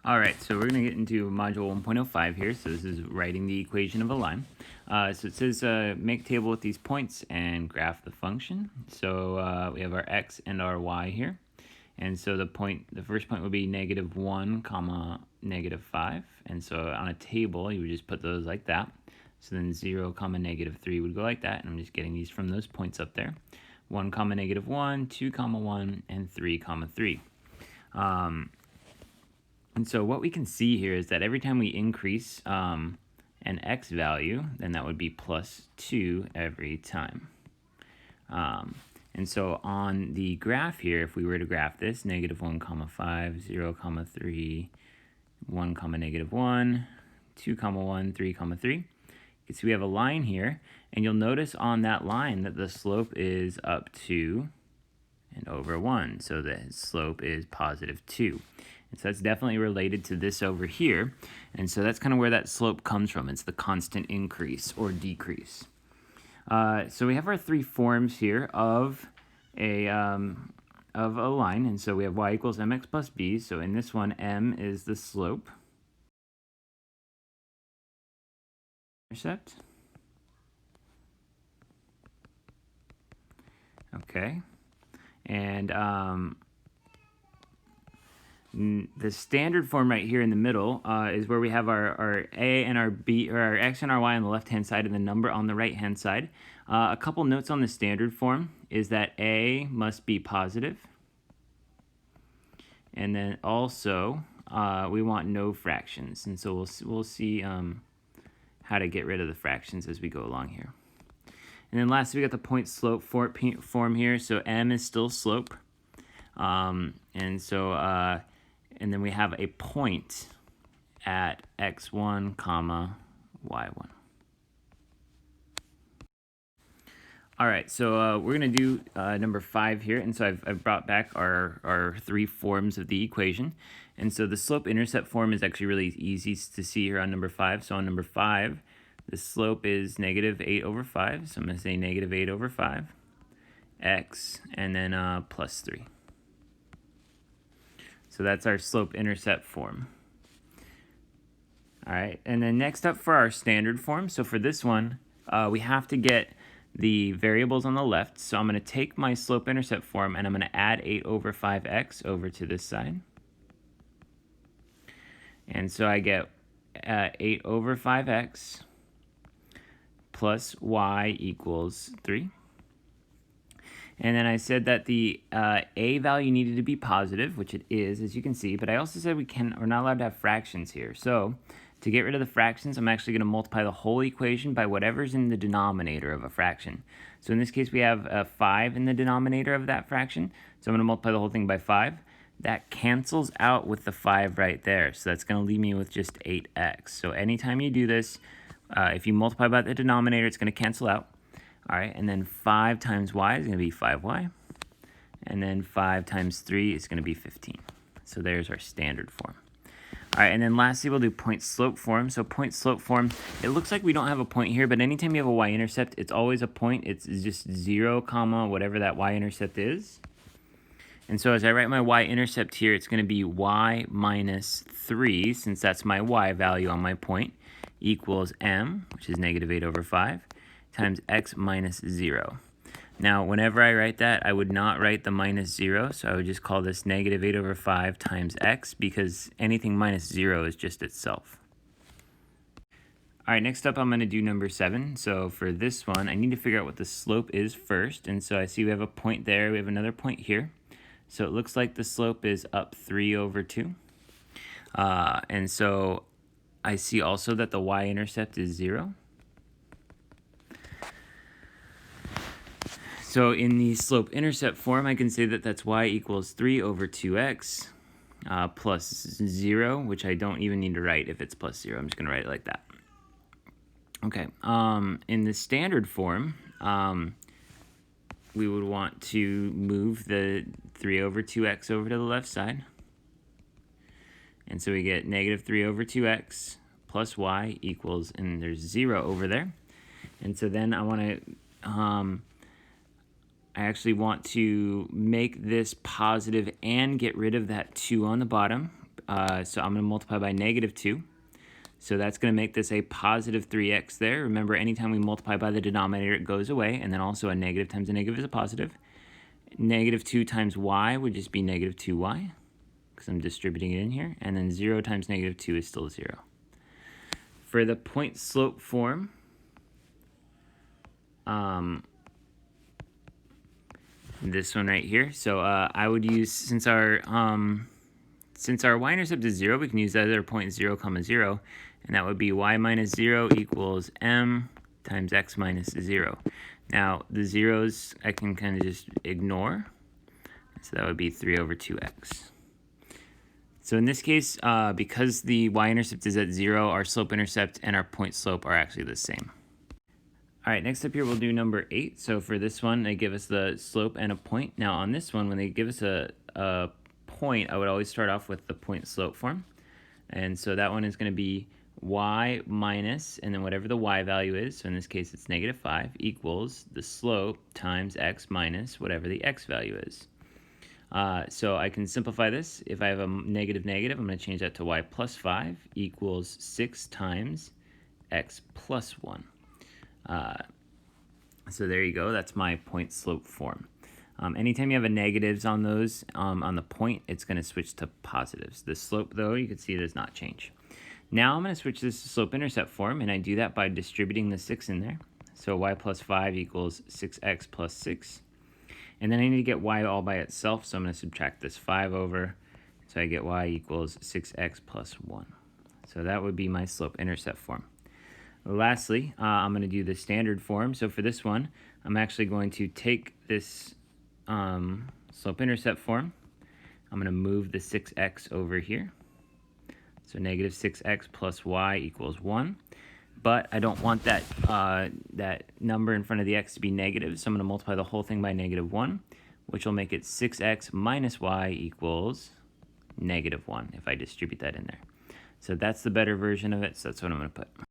All right, so we're going to get into module 1.05 here. So this is writing the equation of a line. So it says make a table with these points and graph the function. So we have our x and our y here. And so the first point would be -1, comma, -5. And so on a table, you would just put those like that. So then 0, comma, -3 would go like that. And I'm just getting these from those points up there. 1, comma, -1, 2, comma, 1, and 3, comma, 3. And so what we can see here is that every time we increase an x value, then that would be +2 every time. And so on the graph here, if we were to graph this, -1, comma, 5, 0, comma, 3, 1, comma, -1, 2, comma, 1, 3, comma, 3. You can see we have a line here, and you'll notice on that line that the slope is up 2 and over 1. So the slope is +2. And so that's definitely related to this over here. And so that's kind of where that slope comes from. It's the constant increase or decrease. So we have our three forms here of a line. And so we have y equals mx plus b. So in this one, m is the slope. Intercept. Okay. And the standard form right here in the middle is where we have our a and our b, or our x and our y on the left-hand side and the number on the right-hand side. A couple notes on the standard form is that a must be positive. And then also we want no fractions. And so we'll see how to get rid of the fractions as we go along here. And then lastly, we got the point slope form here. So m is still slope. And then we have a point at x1, comma, y1. All right, so we're going to do number 5 here. And so I've brought back our three forms of the equation. And so the slope-intercept form is actually really easy to see here on number 5. So on number 5, the slope is -8/5. So I'm going to say -8/5, x, and then +3. So that's our slope-intercept form. All right, and then next up for our standard form. So for this one, we have to get the variables on the left. So I'm going to take my slope-intercept form and I'm going to add 8/5x over to this side. And so I get 8/5x plus y equals 3. And then I said that the a value needed to be positive, which it is, as you can see. But I also said we're not allowed to have fractions here. So to get rid of the fractions, I'm actually going to multiply the whole equation by whatever's in the denominator of a fraction. So in this case, we have 5 in the denominator of that fraction. So I'm going to multiply the whole thing by 5. That cancels out with the 5 right there. So that's going to leave me with just 8x. So anytime you do this, if you multiply by the denominator, it's going to cancel out. All right, and then 5 times y is going to be 5y. And then 5 times 3 is going to be 15. So there's our standard form. All right, and then lastly, we'll do point-slope form. So point-slope form, it looks like we don't have a point here, but anytime you have a y-intercept, it's always a point. It's just 0, comma, whatever that y-intercept is. And so as I write my y-intercept here, it's going to be y minus 3, since that's my y value on my point, equals m, which is -8/5. Times x minus 0. Now, whenever I write that, I would not write the -0, so I would just call this -8/5 times x, because anything minus 0 is just itself. All right, next up, I'm going to do number 7. So for this one, I need to figure out what the slope is first. And so I see we have a point there. We have another point here. So it looks like the slope is up 3/2. And so I see also that the y-intercept is 0. So in the slope-intercept form, I can say that that's y equals 3/2x plus 0, which I don't even need to write if it's plus 0. I'm just going to write it like that. Okay. In the standard form, we would want to move the 3/2x over to the left side. And so we get -3/2x plus y equals, and there's 0 over there. And so then I actually want to make this positive and get rid of that 2 on the bottom. So I'm going to multiply by negative 2. So that's going to make this a positive 3x there. Remember, anytime we multiply by the denominator, it goes away. And then also a negative times a negative is a positive. Negative 2 times y would just be negative 2y, because I'm distributing it in here. And then 0 times negative 2 is still 0. For the point slope form, this one right here. So I would use, since our y-intercept is 0, we can use the other point 0, 0, and that would be y minus 0 equals m times x minus 0. Now, the zeros I can kind of just ignore, so that would be 3 over 2x. So in this case, because the y-intercept is at 0, our slope-intercept and our point slope are actually the same. All right, next up here we'll do number 8. So for this one, they give us the slope and a point. Now on this one, when they give us a point, I would always start off with the point slope form. And so that one is going to be y minus, and then whatever the y value is, so in this case it's negative 5, equals the slope times x minus whatever the x value is. So I can simplify this. If I have a negative negative, I'm going to change that to y plus 5 equals 6 times x plus 1. So there you go. That's my point slope form. Anytime you have a negatives on those, on the point, it's going to switch to positives. The slope, though, you can see does not change. Now I'm going to switch this to slope-intercept form, and I do that by distributing the 6 in there. So y plus 5 equals 6x plus 6. And then I need to get y all by itself, so I'm going to subtract this 5 over. So I get y equals 6x plus 1. So that would be my slope-intercept form. Lastly, I'm going to do the standard form. So for this one, I'm actually going to take this slope-intercept form. I'm going to move the 6x over here. So negative 6x plus y equals 1. But I don't want that, that number in front of the x to be negative, so I'm going to multiply the whole thing by negative 1, which will make it 6x minus y equals negative 1 if I distribute that in there. So that's the better version of it, so that's what I'm going to put.